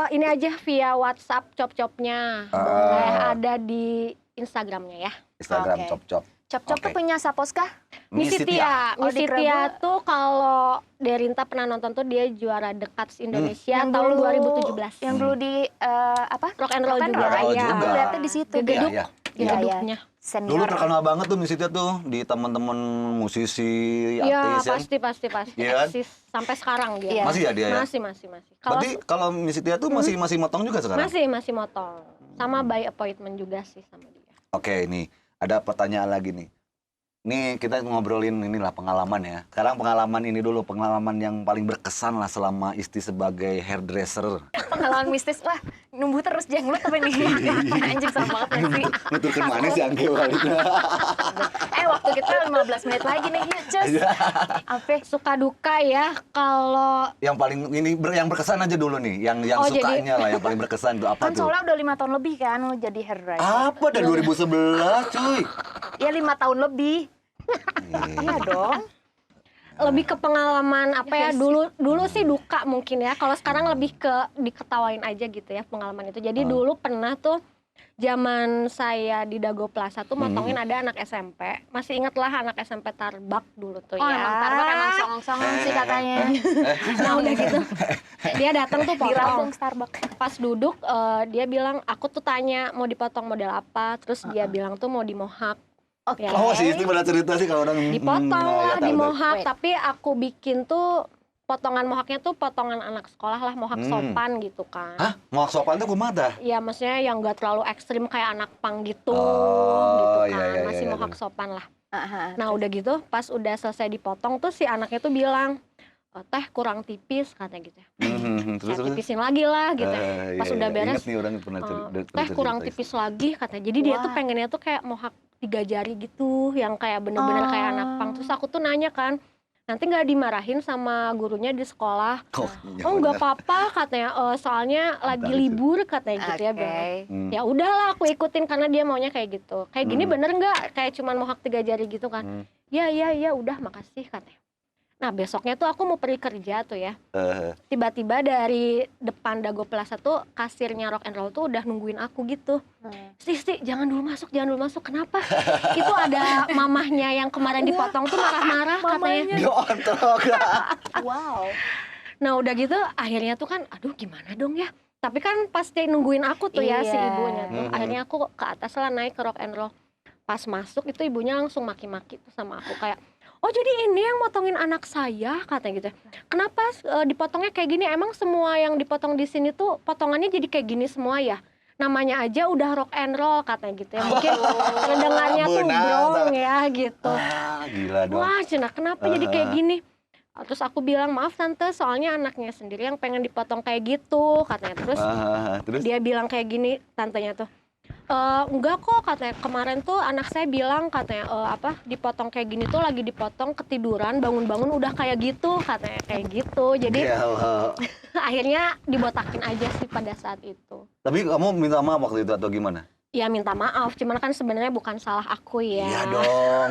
ini aja via WhatsApp cop-copnya. Boleh ada di Instagramnya ya. Instagram Oke. cop-cop. Cop-cop tuh Oke. punya Saposka? Misi Tia. Oh, di Misi Tia Prabu. tuh kalau Derinta pernah nonton tuh dia juara The Cuts Indonesia tahun 2017. Yang dulu di apa? Rock and Roll Rock and juga. Roll. Roll ya. juga. Lihatnya di situ. Gegeduk. Iya, Iya, Gegeduknya. Senior. Dulu terkenal banget tuh Misi Tia tuh di teman-teman musisi, Iya, artis ya. pasti. Iya kan? Eksis sampai sekarang dia. Iya. Masih ya dia ya? Masih. Kalau Berarti kalau Misi Tia tuh masih motong juga sekarang? masih motong. Sama by appointment juga sih sama dia. Oke, ini ada pertanyaan lagi nih. Nih kita ngobrolin inilah pengalaman ya. Sekarang pengalaman ini dulu, pengalaman yang paling berkesan lah selama Isti sebagai hairdresser. Pengalaman mistis. Wah, numbuh terus jenggot apa nih? Anjing sama banget gak sih? Nuturkan manis ya Angge baliknya. Waktu kita 15 menit lagi nih, yuk cus. Apa? Suka duka ya kalau Yang paling ini yang berkesan aja dulu nih, yang Oh, jadi- sukanya lah, yang paling berkesan tuh apa Kan tuh? soalnya udah 5 tahun lebih kan lu jadi hairdresser. Apa dari 2011 cuy? Ya 5 tahun lebih. Iya dong. lebih ke pengalaman apa ya dulu sih duka mungkin ya. Kalau sekarang lebih ke diketawain aja gitu ya pengalaman itu. Jadi dulu pernah tuh zaman saya di Dago Plaza tuh motongin ada anak SMP. Masih inget lah anak SMP Tarbak dulu tuh Oh ya. emang Starbucks emang songong-songong sih katanya. Nah udah gitu. Dia datang tuh Di Rampung potong. Starbucks. Pas duduk dia bilang aku tuh tanya mau dipotong model apa. Terus dia bilang tuh mau di mohawk. Oke. Ya. Oh si Isti pernah cerita sih kalau orang Dipotong ya, lah tahu di deh. mohawk. Wait. Tapi aku bikin tuh potongan mohawknya tuh potongan anak sekolah lah, mohawk sopan gitu kan. Hah? Mohawk sopan tuh kumaha? Ya maksudnya yang gak terlalu ekstrim kayak anak punk gitu, Oh, gitu iya, kan. iya, Masih iya, mohawk iya. sopan lah. Nah Terus? udah gitu pas udah selesai dipotong tuh si anaknya tuh bilang, teh kurang tipis katanya gitu ya. Terus Saya tipisin lagi lah gitu ya. Iya, Pas iya, udah iya. beres, Ingat nih orang pernah teh kurang tipis lagi katanya. Jadi dia tuh Wah. pengennya tuh kayak mohawk 3 jari gitu, yang kayak bener-bener kayak anak punk. Terus aku tuh nanya kan, nanti nggak dimarahin sama gurunya di sekolah? Oh, Oh nggak apa-apa katanya, soalnya lagi Lucu. libur katanya gitu ya. Oke. Ya udahlah aku ikutin karena dia maunya kayak gitu. Kayak gini bener nggak? Kayak cuman mohawk 3 jari gitu kan? Ya udah makasih katanya. Nah besoknya tuh aku mau pergi kerja tuh ya. Tiba-tiba dari depan Dago Plaza tuh kasirnya Rock and Roll tuh udah nungguin aku gitu. Sti, jangan dulu masuk. Kenapa? Itu ada mamahnya yang kemarin dipotong tuh marah-marah katanya. Dia ontrok. Wow. Nah udah gitu akhirnya tuh kan aduh gimana dong ya. Tapi kan pasti nungguin aku tuh ya si Iya. ibunya tuh. Akhirnya aku ke atas lah naik ke Rock and Roll. Pas masuk itu ibunya langsung maki-maki tuh sama aku kayak, oh jadi ini yang motongin anak saya katanya gitu. Kenapa dipotongnya kayak gini? Emang semua yang dipotong di sini tuh potongannya jadi kayak gini semua ya? Namanya aja udah Rock and Roll katanya gitu ya. Mungkin mendengarnya tuh Benar, brong ya gitu. Gila dong. Wah Cina kenapa jadi kayak gini? Terus aku bilang maaf tante soalnya anaknya sendiri yang pengen dipotong kayak gitu katanya. Terus dia bilang kayak gini tantenya tuh. Enggak kok katanya kemarin tuh anak saya bilang katanya dipotong kayak gini tuh lagi dipotong ketiduran bangun-bangun udah kayak gitu katanya kayak gitu jadi akhirnya dibotakin aja sih pada saat itu. Tapi kamu minta maaf waktu itu atau gimana? Ya minta maaf cuman kan sebenarnya bukan salah aku ya. Iya dong.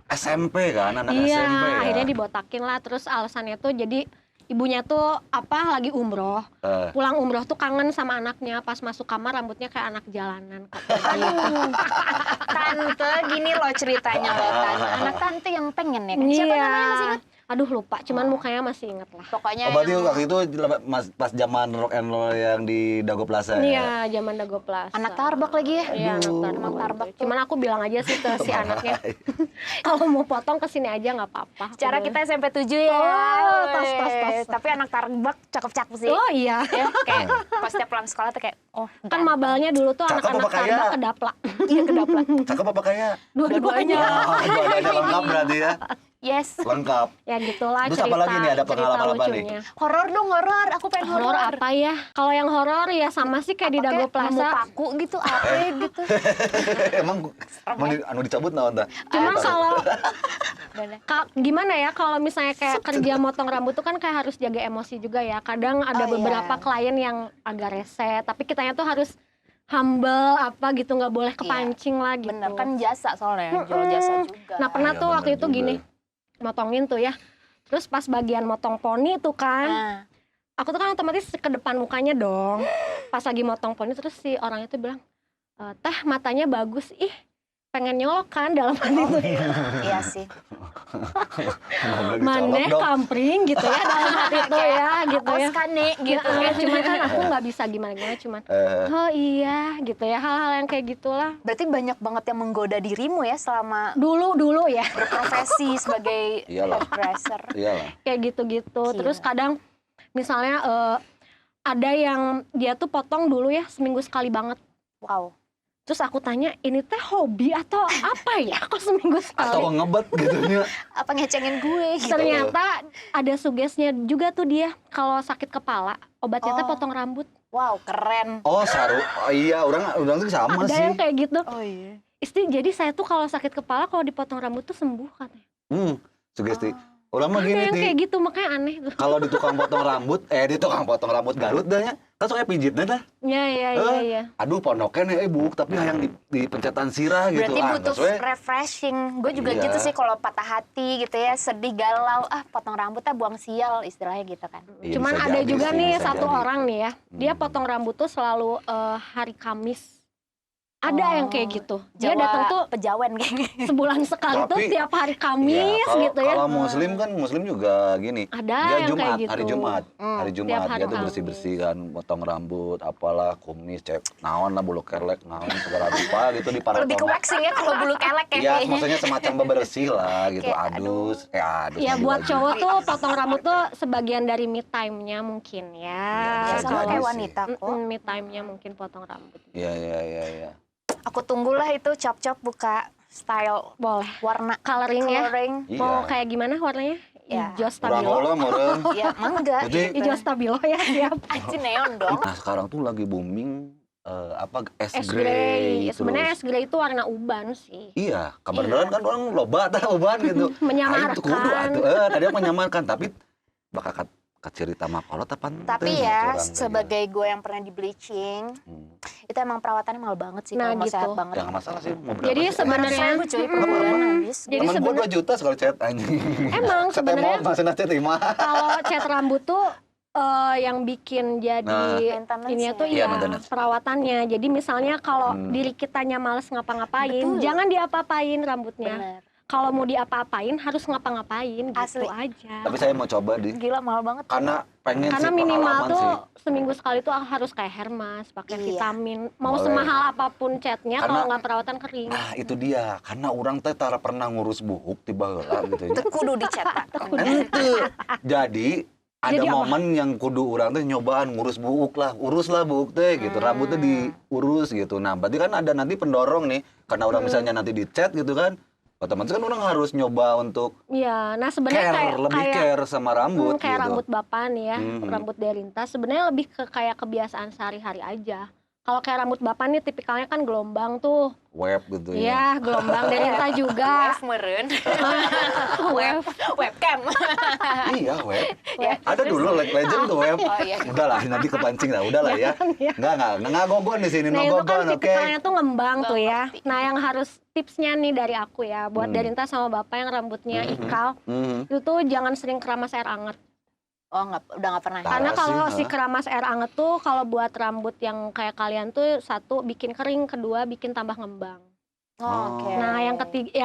SMP kan, anak Iya SMP ya. akhirnya dibotakin lah terus alasannya tuh jadi ibunya tuh lagi umroh, pulang umroh tuh kangen sama anaknya, pas masuk kamar rambutnya kayak anak jalanan. Aduh, tante gini loh ceritanya loh tante. Anak tante yang pengen ya kan? Siapa Iya. namanya masih ingat? Aduh lupa, cuman mukanya masih inget lah. Pokoknya Oh, berarti yang waktu itu pas zaman Rock and Roll yang di Dago Plaza ya? Iya, zaman Dago Plaza. anak Tarbak lagi ya? Iya, anak Tarbak. tuh. Cuman aku bilang aja sih ke si anaknya, kalau mau potong kesini aja nggak apa-apa. Cara Aku kita SMP 7 ya. Oh, tos. Tapi anak Tarbak cakep-cakep sih. bilang, oh iya, Ya, kayak pas setiap pulang sekolah tuh kayak, oh kan mabalnya dulu tuh Cakep anak-anak apa kaya? Tarbak kedaplak. Iya kedaplan. Cakep apa kaya? Dua-duanya. Dua-duanya lengkap berarti ya? Yes. Lengkap. Ya gitulah Terus cerita. apa lagi nih? Ada cerita pengalaman apa nih? lucunya. Horor dong, horor. Aku pengen Horor horor. apa ya? Kalau yang horor ya sama sih kayak di Dago Kayak nemu Plaza. paku gitu, apa gitu. Emang anu dicabut naon tah? Cuma kalau Bener. gimana ya kalau misalnya kayak kerja motong rambut tuh kan kayak harus jaga emosi juga ya. Kadang ada Oh, beberapa iya. klien yang agak rese, tapi kitanya tuh harus humble gitu nggak boleh kepancing lah gitu. Bener, kan jasa soalnya, jual jasa juga. Nah pernah Iya, tuh waktu bener itu juga. gini, motongin tuh ya. Terus pas bagian motong poni tuh kan, Nah, aku tuh kan otomatis ke depan mukanya dong. Pas lagi motong poni terus si orang itu bilang, teh matanya bagus, ih pengen nyolok kan dalam hati tuh. iya sih. Maneh kampring gitu ya dalam hati tuh ya gitu ya. Oskane gitu Ya, kan. cuman kan aku nggak bisa gimana-gimana cuman oh iya gitu ya hal-hal yang kayak gitulah Berarti banyak banget yang menggoda dirimu ya selama dulu ya berprofesi sebagai Iyalah. hairdresser. Iyalah. kayak gitu-gitu. Gila. Terus kadang misalnya ada yang dia tuh potong dulu ya seminggu sekali banget. Wow. Terus aku tanya ini teh hobi atau apa ya kok seminggu Atau sekali? ngebet gitu nya. Apa ngecengin gue gitu. Ternyata ada sugesnya juga tuh dia kalau sakit kepala obatnya teh Oh. potong rambut. Wow, keren. Oh, saru. Oh, iya, orang tuh sama Ada sih. yang kayak gitu. Oh iya. Jadi saya tuh kalau sakit kepala kalau dipotong rambut tuh sembuh katanya. Sugesti. Orang mah Ada gini yang nih. kayak gitu makanya aneh tuh. Kalau di tukang potong rambut, di tukang potong rambut Garut dah nya. Kan suka pijitnya dah. Iya. Aduh, pondoken ya buk, tapi yang di pencetan sirah gitu. Berarti butuh geus we. refreshing. Gue juga Iya. gitu sih kalau patah hati gitu ya, sedih, galau, potong rambutnya buang sial istilahnya gitu kan. Iya, Cuman bisa ada jadi juga sih, nih bisa satu jadi. orang nih ya. Dia potong rambut tuh selalu hari Kamis. Ada yang kayak gitu. Dia Jawa datang tuh pejawen kayaknya. sebulan sekali tuh Tapi, tiap hari Iya, Kamis kalau gitu ya. kalau muslim kan muslim juga gini. Ada Dia yang Jumat, kayak gitu. hari Jumat. Hari Tiap Jumat hari dia tuh Kamis. bersih-bersih kan, potong rambut, apalah, kumis, cek, naon lah bulu kelek, naon segala rupa gitu di para Lebih ke waxing ya kalau bulu kelek ya Iya, kayaknya. maksudnya semacam bebersih lah gitu, Kayak, adus, adus. Ya mandi buat lagi. cowok tuh potong rambut tuh sebagian dari me time-nya mungkin ya. Iya, Ya, bisa sama jadi kayak sih. wanita kok. Me time-nya mungkin potong rambut. Iya. Aku tunggulah itu Chop buka style Boleh. warna Coloring ya. coloring. Mau Iya. kayak gimana warnanya? Ya. Hijau Orang stabilo. orang meureun. Ya, mangga. Jadi Hijau stabilo ya, siap. Anjir neon dong. nah sekarang tuh lagi booming apa es Es grey. grey. Sebenarnya terus. es grey itu warna uban sih. Iya, kebenaran kan orang loba tah uban gitu. Menyamarkan. Aing tuh kudu atuh. Tadi aku menyamarkan tapi bakal cerita makolot apa ente Tapi gitu ya, orang kayak sebagai gue yang pernah di bleaching, gitu. itu emang perawatannya mahal banget sih Nah, kalau mau gitu. sehat banget. Ya nggak masalah sih mau berapa Jadi sih? sebenarnya- Ribu cuy per Apa-apa. bulan habis. Jadi Temen gue sebenarnya- 2 juta sekali chat anjing. Emang Chat sebenarnya- emot, masih nanti terima. Kalau cat rambut tuh yang bikin jadi Nah. Maintenance ini tuh Iya, ya maintenance. perawatannya. Jadi misalnya kalau Hmm. diri kitanya males ngapa-ngapain, Betul. jangan diapa-apain rambutnya. Bener. Kalau mau diapa-apain harus ngapa-ngapain gitu Asli. aja. Tapi saya mau coba di Gila mahal banget. karena pengen Karena sih minimal pengalaman tuh sih. seminggu sekali tuh harus kayak Hermas, pakai Iya. vitamin. Mau Boleh. semahal apapun catnya Karena- kalau nggak perawatan kering. Nah itu dia, karena orang teh tara pernah ngurus buuk tiba heula gitu ya. Itu kudu dicetak. Ente. Jadi ada Jadi apa? momen yang kudu orang teh nyobaan ngurus buuk lah, urus lah buuk teh gitu, rambutnya diurus gitu. Nah berarti kan ada nanti pendorong nih, karena orang misalnya nanti dicat gitu kan, otomatis kan orang harus nyoba untuk Iya, nah sebenarnya care, lebih care sama rambut kayak gitu. rambut bapak nih ya, Mhm. rambut derinta sebenarnya lebih ke kayak kebiasaan sehari-hari aja. Kalau kayak rambut bapak nih tipikalnya kan gelombang tuh. Web gitu ya. Iya, gelombang derinta juga. Wave meren. Wave. Webcam. Iya web. Ya. Ada dulu legend tuh web. Oh, iya. Udahlah nanti kepancing lah, udahlah ya. Enggak gogon di sini, Nah no itu kan gogon, oke. tipikalnya tuh ngembang tuh ya. Ngerti. Nah yang harus tipsnya nih dari aku ya, buat derinta sama bapak yang rambutnya ikal, Mhm. itu tuh jangan sering keramas air anget. Oh, udah nggak pernah. Parah Karena sih, kalau ha? si keramas air anget tuh kalau buat rambut yang kayak kalian tuh satu bikin kering, kedua bikin tambah ngembang. Oh, oke. Nah yang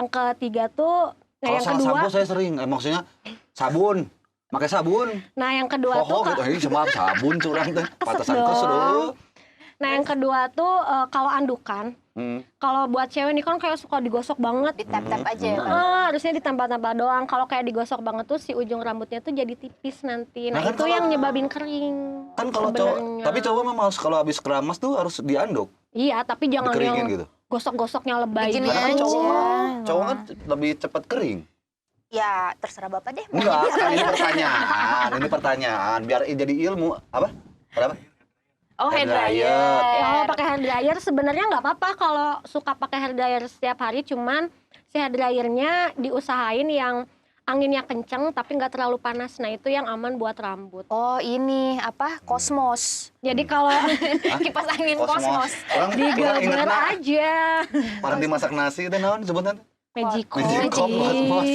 ketiga tuh, nah Kalau yang salah kedua, sampo saya sering, maksudnya sabun, pakai sabun. nah yang kedua tuh, Gitu, ini cuma sabun curang teh, patasan dong. kos dulu. nah yang kedua tuh kalau andukan, kalau buat cewek nih kan kayak suka digosok banget. Di tap-tap aja ya kan. Harusnya ditambah-tambah doang. Kalau kayak digosok banget tuh si ujung rambutnya tuh jadi tipis nanti. Nah, Nah, kan itu kalau- yang nyebabin kering. Kan kalau cowok, sebenarnya. tapi cowok memang harus kalau habis keramas tuh harus dianduk, Iya, tapi jangan yang dikeringin gitu. gosok-gosoknya lebay Gini gitu. Karena kan aja. cowok kan lebih cepat kering. Ya, terserah Bapak deh. Enggak, kan ini pertanyaan, biar jadi ilmu apa? Kenapa? Oh, hair Hair dryer. dryer. Oh, pakai hair dryer sebenarnya nggak apa-apa kalau suka pakai hair dryer setiap hari, cuman si hair dryernya diusahain yang anginnya kenceng tapi nggak terlalu panas. Nah, itu yang aman buat rambut. Oh, ini apa? Kosmos. Jadi kalau Kipas angin kosmos. Orang digambar ingetna, aja orang dimasak nasi itu naon sebutan? Magico. Magico, Cosmos.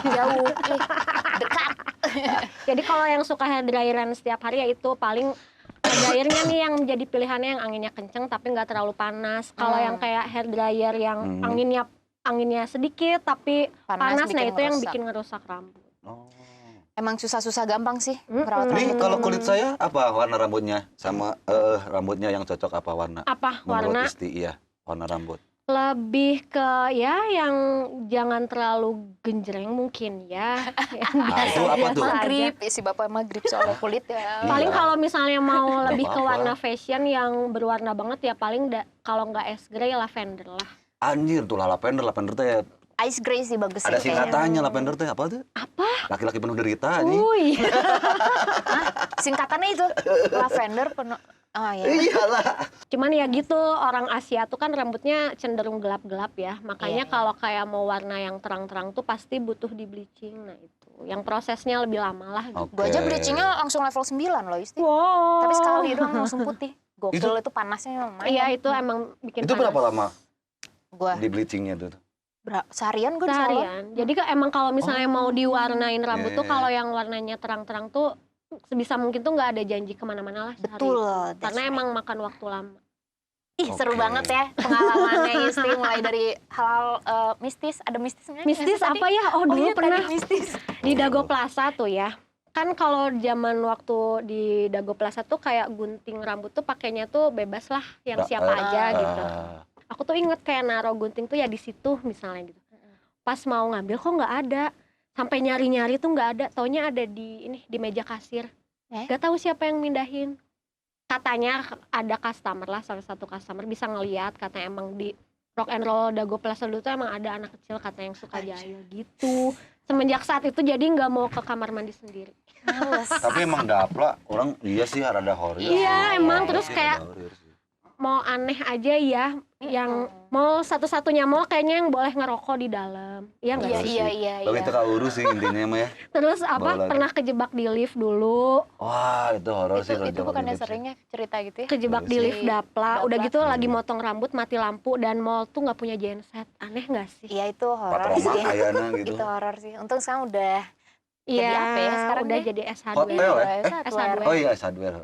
Jauh. Dekat. Jadi kalau yang suka hair dryeran setiap hari ya itu paling hair dryernya nih yang menjadi pilihannya yang anginnya kenceng tapi nggak terlalu panas. Kalau yang kayak hair dryer yang anginnya sedikit tapi panas, nah bikin itu yang ngerusak. bikin ngerusak rambut. Oh. Emang susah-susah gampang sih Mm-mm. perawatan. Ini kalau kulit saya apa warna rambutnya sama rambutnya yang cocok apa warna? Apa Menurut warna? Isti iya, warna rambut. Lebih ke ya yang jangan terlalu genjreng mungkin ya. Yang Nah, itu apa tuh? biasa aja. Maghrib, si Bapak maghrib soalnya kulit ya. Paling Iya. kalau misalnya mau lebih ke apa-apa. warna fashion yang berwarna banget ya paling kalau nggak es grey lavender lah. Anjir tuh lah lavender teh Ice gray sih bagus ada sih kayaknya. singkatannya lavender teh apa tuh? Apa? Laki-laki penuh derita anjing. Wih. Singkatannya itu lavender penuh. Oh iya. Iyalah. Cuman ya gitu orang Asia tuh kan rambutnya cenderung gelap-gelap ya. Makanya Iya. kalau kayak mau warna yang terang-terang tuh pasti butuh di bleaching. Nah itu yang prosesnya lebih lama lah. Oke. Gue aja bleachingnya langsung level 9 loh Isti. Wow. Tapi sekali doang langsung putih. Gokil itu panasnya lumayan. Iya itu emang bikin Itu panas. berapa lama Gua di bleachingnya tuh? seharian gue di salon. Seharian. Jadi emang kalau misalnya mau diwarnain rambut tuh Iya. kalau yang warnanya terang-terang tuh sebisa mungkin tuh nggak ada janji kemana-mana lah sehari. Betul. Karena emang makan waktu lama. Ih, seru Oke. banget ya pengalamannya Isti, mulai dari hal mistis, ada mistis sebenarnya. Mistis apa ya? Oh, dulu iya, pernah tadi mistis. di Dago Plaza tuh ya. Kan kalau zaman waktu di Dago Plaza tuh kayak gunting rambut tuh pakainya tuh bebas lah, yang siapa aja gitu. Aku tuh inget kayak naruh gunting tuh ya di situ misalnya gitu. Pas mau ngambil kok nggak ada. Sampai nyari-nyari tuh nggak ada. Taunya ada di meja kasir. Gak tahu siapa yang mindahin. Katanya ada customer lah, salah satu customer bisa ngelihat, katanya emang di Rock and Roll Dago Plaza dulu tuh emang ada anak kecil katanya yang suka jahil gitu. Semenjak saat itu jadi nggak mau ke kamar mandi sendiri. Males. Tapi emang dapla orang iya sih rada horor. Iya, emang terus Iya, kayak rada horor sih. mau aneh aja ya, yang mall satu-satunya mall kayaknya yang boleh ngerokok di dalam. Iya nggak Iya, sih? iya. Begitu kak urus sih intinya mah ya. Terus apa Bawa lagi. pernah kejebak di lift dulu, Wah itu horor sih. Itu kalau bukannya jawab gitu sih. seringnya cerita gitu ya? kejebak di Iya lift sih. dapla, udah Dapla. gitu lagi motong rambut mati lampu dan mall tuh nggak punya genset. Aneh nggak sih? Iya, itu horor Patroma sih. ayana gitu. Itu horor sih. Untung sekarang udah Iya, jadi apa ya sekarang udah dia? jadi S Hotel hardware. ya? S hardware. Oh iya hardware.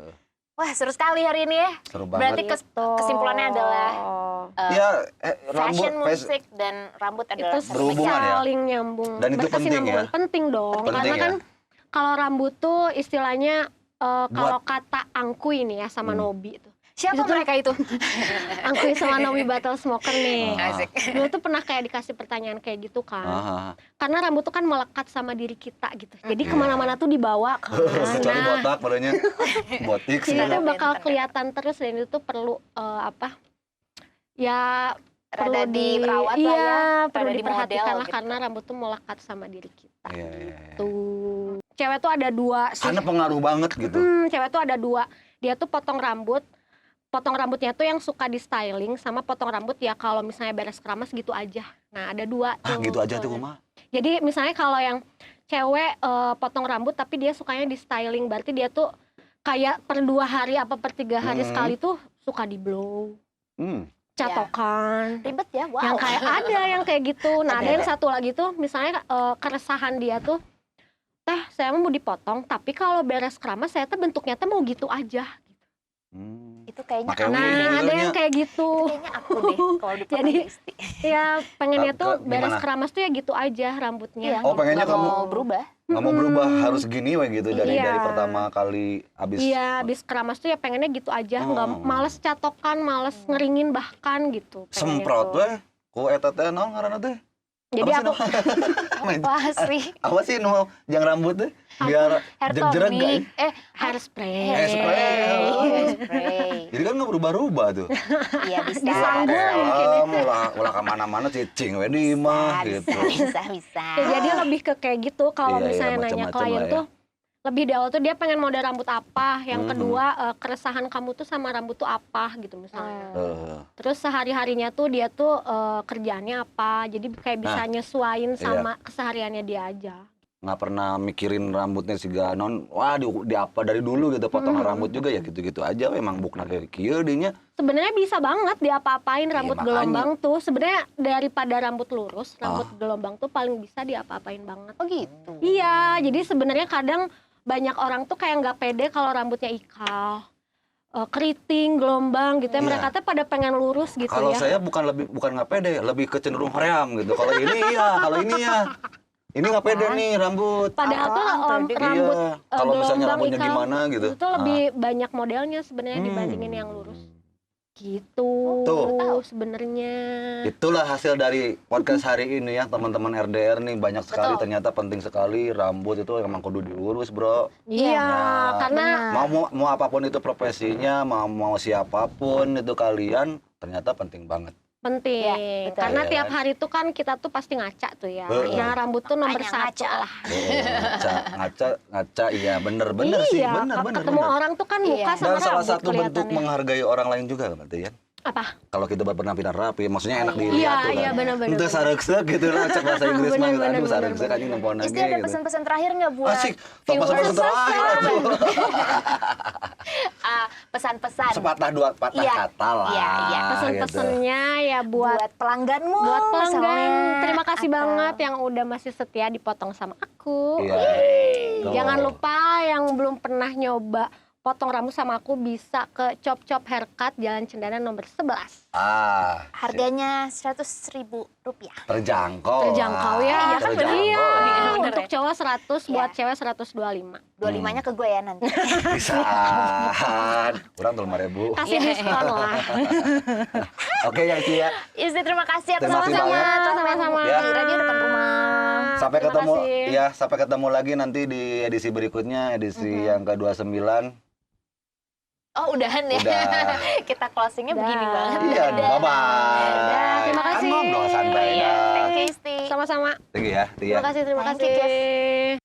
Wah, seru sekali hari ini ya. Seru Berarti banget. kesimpulannya adalah Iya rambut fashion, musik, dan rambut adalah itu sering berhubungan ya? saling nyambung. Dan itu penting Berkesinambungan. ya? Penting dong, Penting karena ya? kan kalau rambut tuh istilahnya kalau kata Angkuy nih ya sama Nobi tuh. Siapa Itu tuh- mereka itu? Angkuy sama Nobi Battle Smoker nih. Asik. Dulu tuh pernah kayak dikasih pertanyaan kayak gitu kan. Ah, Karena rambut tuh kan melekat sama diri kita gitu. Jadi Iya. kemana-mana tuh dibawa kan. kecuali Nah, botak padanya. Botik jadi Ada itu bakal pinter. kelihatan terus dan itu tuh perlu ya Rada perlu dirawat lah iya, ya. perlu rada diperhatikan dimodel lah gitu. karena rambut tuh melekat sama diri kita. Iya, iya, iya. Tuh. Cewek tuh ada dua sih. Karena pengaruh banget gitu. Cewek tuh ada dua. Dia tuh potong rambutnya tuh yang suka di styling sama potong rambut ya kalau misalnya beres keramas gitu aja. Nah, ada dua Ah tuh. gitu aja tuh mah. Jadi misalnya kalau yang cewek potong rambut tapi dia sukanya di styling, berarti dia tuh kayak per 2 hari apa per 3 hari sekali tuh suka di blow, catokan. Ribet ya, wow. Yang kayak ada yang kayak gitu. Nah, ada yang satu lagi tuh misalnya keresahan dia tuh, teh saya mau dipotong tapi kalau beres keramas saya tuh bentuknya tuh mau gitu aja. Itu kayaknya Pakai aku wig. deh. Nah, ada yang kayak gitu. Kayaknya aku deh kalau dipotong Jadi- Isti. Ya pengennya tuh Gimana? beres keramas tuh ya gitu aja rambutnya. Iya, Oh, pengennya nggak kamu- mau berubah. Nggak mau berubah harus gini we gitu dari Iya. pertama kali abis. Iya, habis keramas tuh ya pengennya gitu aja, nggak Oh. males catokan, males ngeringin bahkan gitu. pengennya Semprot tuh. we. Ku eta teh naon ngaranna teh? Jadi Apa aku sih, Naon? Wah sih, Apa sih nu jang rambut teh? Biar hair jejereg tonic. hairspray. Hairspray. Oh, hairspray. Jadi kan nggak berubah-ubah tuh. Iya, bisa. Disanggul mungkin. Ulah kemana-mana cicing we di mah gitu. Bisa. Ya, jadi lebih ke kayak gitu kalau Iya, misalnya nanya macam-macam klien lah ya. tuh lebih di awal tuh dia pengen model rambut apa, yang Mhm. kedua keresahan kamu tuh sama rambut tuh apa gitu misalnya. Terus sehari-harinya tuh dia tuh kerjaannya apa, jadi kayak bisa nyesuain sama kesehariannya dia aja. Nggak pernah mikirin rambutnya si Ganon, wah di apa dari dulu gitu potongan rambut juga ya gitu-gitu aja emang bukna kayak kieu dinya. Sebenarnya bisa banget diapa-apain rambut makanya. gelombang tuh. Sebenarnya daripada rambut lurus, rambut gelombang tuh paling bisa diapa-apain banget. Oh gitu. Iya, jadi sebenarnya kadang banyak orang tuh kayak nggak pede kalau rambutnya ikal, keriting, gelombang gitu ya. Iya. Mereka tuh pada pengen lurus gitu Kalau ya. saya bukan nggak pede, lebih kecenderung hoream gitu. Kalau ini ya. Ini nggak pede nih rambut. Padahal tuh Apaan pede? rambut Iya. Kalau misalnya gelombang rambutnya ikal gimana gitu. itu tuh lebih banyak modelnya sebenarnya dibandingin yang lurus. Gitu Tuh. sebenarnya. Itulah hasil dari podcast hari ini ya teman-teman RDR nih banyak sekali Betul. ternyata penting sekali rambut itu emang kudu diurus bro. Iya, Nah, karena Mau apapun itu profesinya, mau siapapun itu kalian ternyata penting banget. penting. Iya, betul. Karena Iya tiap kan? hari tuh kan kita tuh pasti ngaca tuh ya. Heeh. Nah, rambut tuh nomor Makanya 1 ngaca. lah. ngaca iya bener sih Iya, bener ketemu orang tuh kan muka Iya. sama dan salah rambut satu bentuk kelihatannya. menghargai orang lain juga berarti ya. Apa? Kalau kita berpenampilan rapi, maksudnya enak Iya, dilihat tuh iya, kan. benar-benar. Itu saregsek gitu lah, cek bahasa Inggris mah gitu. Benar, Aduh benar, saregsek anjing nempon lagi Isti ada gitu. pesan-pesan terakhir nggak buat Asik, top pesan viewers? terakhir atuh. Pesan-pesan Sepatah dua patah Iya. kata lah. Iya, iya. gitu. Pesan-pesannya ya buat pelangganmu. buat pelanggan. misalnya. Terima kasih Atau- banget yang udah masih setia dipotong sama aku. Iya. Tuh. Jangan lupa yang belum pernah nyoba potong rambut sama aku bisa ke Chop Chop Haircut Jalan Cendana nomor 11. Harganya 100.000 rupiah. Terjangkau. Terjangkau ya. Iya kan, terjangkau. bener. Iya, Bener untuk ya? cowok 100, buat Iya. cewek 125. 25-nya ke gue ya nanti. Bisaan. Kurang tuh 5.000. Kasih diskon lah. Oke ya Ci ya. Izzy, terima kasih atas Terima kasih waktunya. banyak. Sama-sama. Ya. Di radio depan rumah. Sampai Terima ketemu kasih. ya, sampai ketemu lagi nanti di edisi berikutnya, edisi yang ke-29. Oh, udahan ya. Udah. Kita closingnya Udah. begini banget. Iya, Udah. bye-bye. Udah, terima Kan kasih. ngobrol santai Iya, dah. thank you, Isti. Sama-sama. Thank you ya, Tia. Terima kasih, terima Thank you, kasih.